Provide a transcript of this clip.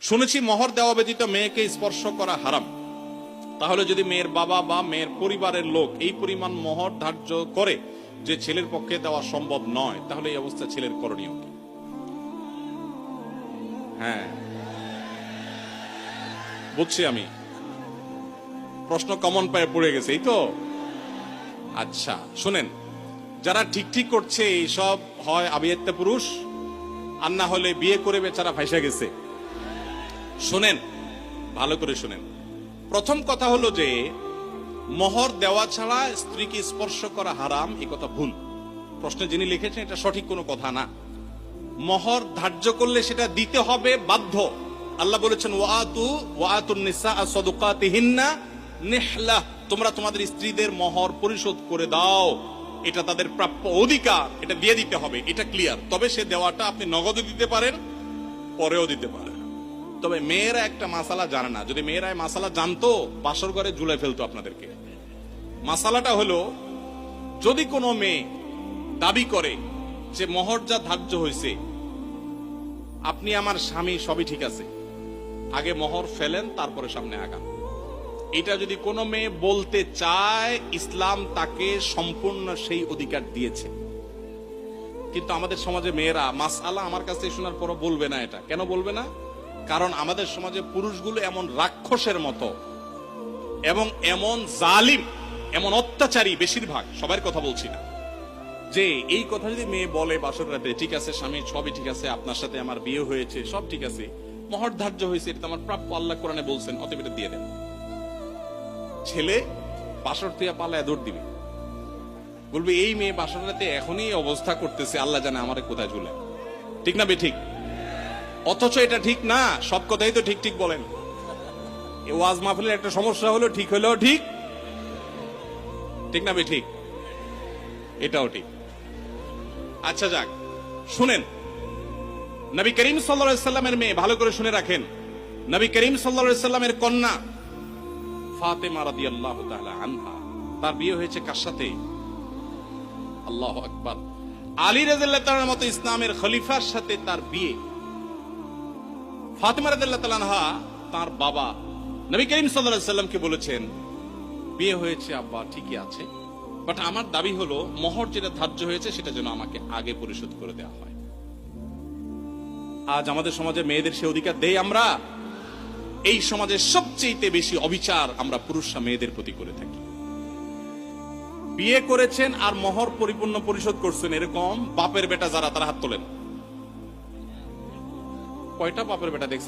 শুনেছি মোহর দেওয়া ব্যতীত মেয়েকে স্পর্শ করা হারাম। তাহলে যদি মেয়ের বাবা বা মেয়ের পরিবারের লোক এই পরিমাণ মোহর ধার্য করে যে ছেলের পক্ষে দেওয়া সম্ভব নয়, তাহলে এই অবস্থা ছেলের করণীয় কি? হ্যাঁ, বুঝছি আমি, প্রশ্ন কমন পায়ে পড়ে গেছে, এই তো। আচ্ছা শুনেন, যারা ঠিক ঠিক করছে এইসব হয় আবিয়াত্তা পুরুষ, আর না হলে বিয়ে করে বেচারা ফাইসা গেছে। শুনেন, ভালো করে শুনেন। প্রথম কথা হলো যে মোহর দেওয়া ছাড়া স্ত্রীকে স্পর্শ করা হারাম, এই কথা ভুল। প্রশ্নে যিনি লিখেছেন এটা সঠিক কোনো কথা না। মোহর ধার্য করলে সেটা দিতে হবে বাধ্য। আল্লাহ বলেছেন ওয়াতুন নিসা সাদুকাতিহিন্না নিহলা, তোমরা তোমাদের স্ত্রীদের মোহর পরিশোধ করে দাও, এটা তাদের প্রাপ্য অধিকার, এটা দিয়ে দিতে হবে, এটা ক্লিয়ার। তবে সে দেওয়াটা আপনি নগদে দিতে পারেন, পরেও দিতে পারেন। তবে মেয়েরা একটা মাসালা জানে না। যদি মেয়েরা এই মাসালা জানতো, বাসর ঘরে ঝুলে ফেলতো আপনাদেরকে। মাসালাটা হলো, যদি কোনো মেয়ে দাবি করে যে মোহর যা ধার্য হয়েছে, আপনি আমার স্বামী, সবই ঠিক আছে, আগে মোহর ফেলেন তারপরে সামনে আগান, এটা যদি কোনো মেয়ে বলতে চায়, ইসলাম তাকে সম্পূর্ণ সেই অধিকার দিয়েছে। কিন্তু আমাদের সমাজে মেয়েরা মাসআলা আমার কাছে শোনার পরও বলবে না। এটা কেন বলবে না? কারণ আমাদের সমাজে পুরুষগুলো এমন রাক্ষসের মতো এবং এমন জালিম, এমন অত্যাচারী, বেশিরভাগ, সবার কথা বলছি না, যে এই কথা যদি মেয়ে বলে বাসর রাতে, ঠিক আছে স্বামী, সবই ঠিক আছে, আপনার সাথে আমার বিয়ে হয়েছে, সব ঠিক আছে, মোহর ধার্য হয়েছে, এটা আমার প্রাপ্য, আল্লাহ কোরআনে বলছেন, অতএব এটা দিয়ে দেন। ছেলে বাসর থেকে পালায় দৌড় দিবে, বলবে এই মেয়ে বাসর রাতে এখনই অবস্থা করতেছে, আল্লাহ জানে আমারে কোথায় ঝুলে। ঠিক না বেঠিক? অথচ এটা ঠিক না। সব কথাই তো ঠিক ঠিক বলেন। এই ওয়াজ মাহফিলের একটা সমস্যা হলো, ঠিক হলেও ঠিক, ঠিক না বেঠিক? এটাও ঠিক। আচ্ছা যাক, শুনেন, নবী করিম সাল্লাল্লাহু আলাইহি সাল্লামের মেয়ে, ভালো করে শুনে রাখেন, নবী করিম সাল্লাল্লাহু আলাইহি সাল্লামের কন্যা ফাতেমা রাদিয়াল্লাহু তাআলা আনহা, তার বিয়ে হয়েছে কার সাথে? আল্লাহু আকবার, আলী রাদিয়াল্লাহু তাআলার মতো ইসলামের খলিফার সাথে তার বিয়ে। ফাতেমা রাদিয়াল্লাহু তাআলা আনহা তার বাবা নবী করিম সাল্লাল্লাহু আলাইহি সাল্লামকে বলেছেন, বিয়ে হয়েছে আব্বা, ঠিকই আছে, বাট আমার দাবি হলো মোহর যেটা ধার্য হয়েছে সেটা যেন আমাকে আগে পরিশোধ করে দেওয়া হয়। আজ আমাদের সমাজে মেয়েদের সে অধিকার দেই আমরা? এই সমাজের সবচেয়ে বেশি অবিচার আমরা পুরুষরা মেয়েদের প্রতি করে থাকি। বিয়ে করেছেন আর মোহর পরিপূর্ণ পরিশোধ করছেন, এরকম বাপের বেটা যারা, তারা হাত তোলেন। কয়টা বাপের বেটা দেখছেন